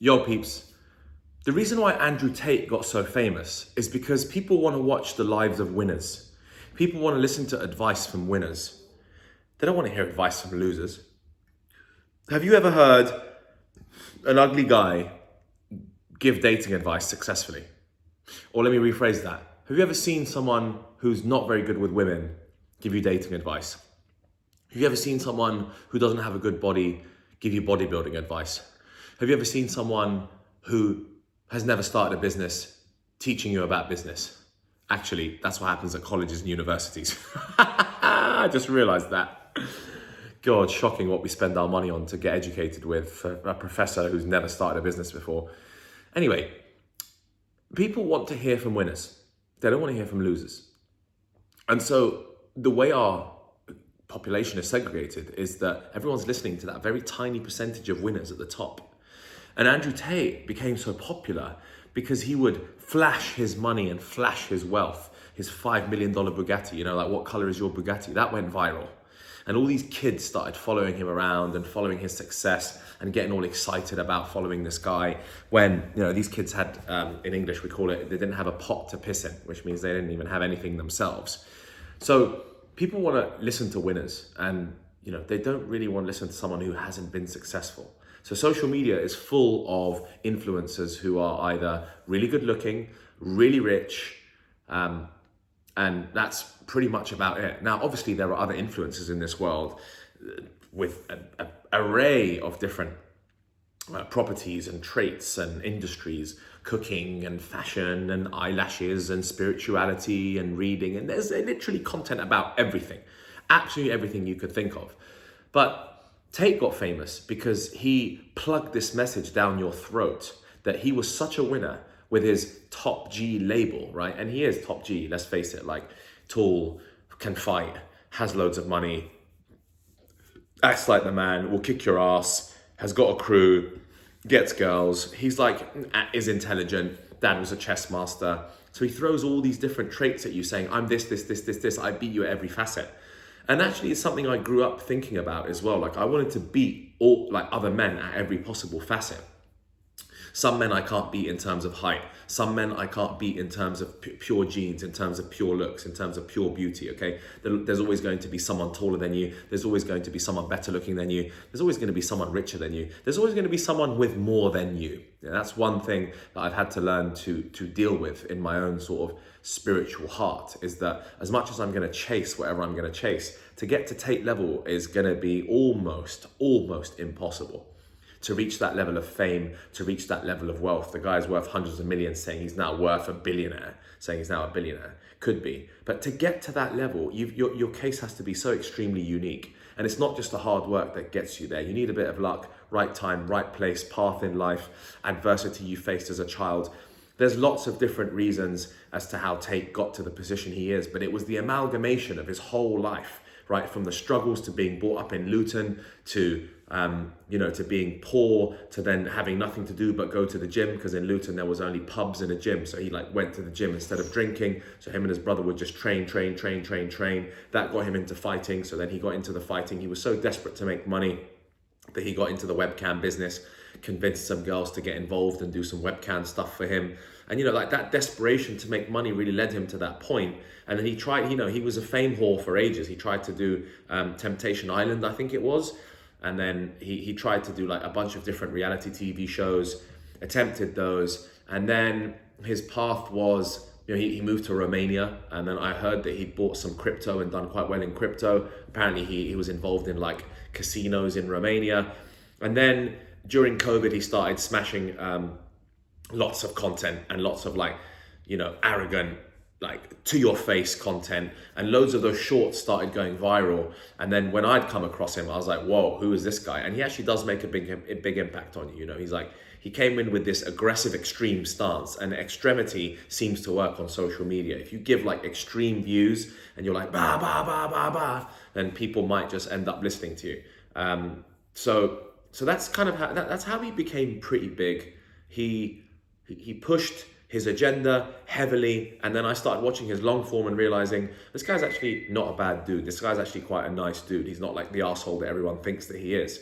Yo, peeps. The reason why Andrew Tate got so famous is because people want to watch the lives of winners. People want to listen to advice from winners. They don't want to hear advice from losers. Have you ever heard an ugly guy give dating advice successfully? Or let me rephrase that. Have you ever seen someone who's not very good with women give you dating advice? Have you ever seen someone who doesn't have a good body give you bodybuilding advice? Have you ever seen someone who has never started a business teaching you about business? Actually, that's what happens at colleges and universities. I just realized that. God, shocking what we spend our money on to get educated with for a professor who's never started a business before. Anyway, people want to hear from winners. They don't want to hear from losers. And so the way our population is segregated is that everyone's listening to that very tiny percentage of winners at the top. And Andrew Tate became so popular because he would flash his money and flash his wealth, his $5 million Bugatti, like, what color is your Bugatti? That went viral. And all these kids started following him around and following his success and getting all excited about following this guy when, these kids had, in English we call it, they didn't have a pot to piss in, which means they didn't even have anything themselves. So people want to listen to winners and, they don't really want to listen to someone who hasn't been successful. So social media is full of influencers who are either really good looking, really rich, and that's pretty much about it. Now, obviously, there are other influencers in this world with an array of different properties and traits and industries, cooking and fashion and eyelashes and spirituality and reading. And there's literally content about everything, absolutely everything you could think of. But Tate got famous because he plugged this message down your throat that he was such a winner with his top G label, right? And he is top G, let's face it, like tall, can fight, has loads of money, acts like the man, will kick your ass, has got a crew, gets girls. He's like, is intelligent, dad was a chess master. So he throws all these different traits at you saying, I'm this, I beat you at every facet. And actually it's something I grew up thinking about as well. Like, I wanted to beat all other men at every possible facet. Some men I can't beat in terms of height. Some men I can't beat in terms of pure genes, in terms of pure looks, in terms of pure beauty, okay? There's always going to be someone taller than you. There's always going to be someone better looking than you. There's always going to be someone richer than you. There's always going to be someone with more than you. Yeah, that's one thing that I've had to learn to deal with in my own sort of spiritual heart, is that as much as I'm going to chase whatever I'm going to chase, to get to Tate level is going to be almost impossible. To reach that level of fame, to reach that level of wealth. The guy's worth hundreds of millions, saying he's now worth a billionaire, saying he's now a billionaire. Could be. But to get to that level, your case has to be so extremely unique. And it's not just the hard work that gets you there. You need a bit of luck, right time, right place, path in life, adversity you faced as a child. There's lots of different reasons as to how Tate got to the position he is, but it was the amalgamation of his whole life, right? From the struggles to being brought up in Luton to to being poor, to then having nothing to do but go to the gym, because in Luton there was only pubs and a gym. So he went to the gym instead of drinking. So him and his brother would just train. That got him into fighting. So then he got into the fighting. He was so desperate to make money that he got into the webcam business, convinced some girls to get involved and do some webcam stuff for him. And that desperation to make money really led him to that point. And then he tried, he was a fame whore for ages. He tried to do Temptation Island, I think it was. And then he tried to do a bunch of different reality TV shows, attempted those. And then his path was, he moved to Romania. And then I heard that he bought some crypto and done quite well in crypto. Apparently he was involved in casinos in Romania. And then during COVID, he started smashing lots of content and lots of arrogant, to your face content, and loads of those shorts started going viral. And then when I'd come across him, I was like, whoa, who is this guy? And he actually does make a big impact on you. He came in with this aggressive extreme stance, and extremity seems to work on social media. If you give extreme views and you're like bah bah bah bah bah, then people might just end up listening to you. So that's kind of that's how he became pretty big. He pushed his agenda heavily, and then I started watching his long form and realizing this guy's actually not a bad dude. This guy's actually quite a nice dude. He's not like the asshole that everyone thinks that he is.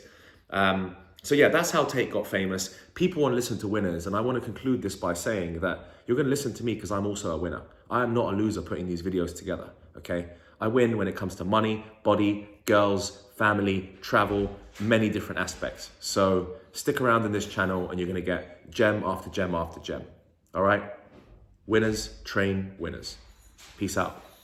So yeah, that's how Tate got famous. People want to listen to winners, and I want to conclude this by saying that you're going to listen to me because I'm also a winner. I am not a loser putting these videos together, okay? I win when it comes to money, body, girls, family, travel, many different aspects. So stick around in this channel and you're going to get gem after gem after gem, all right? Winners train winners. Peace out.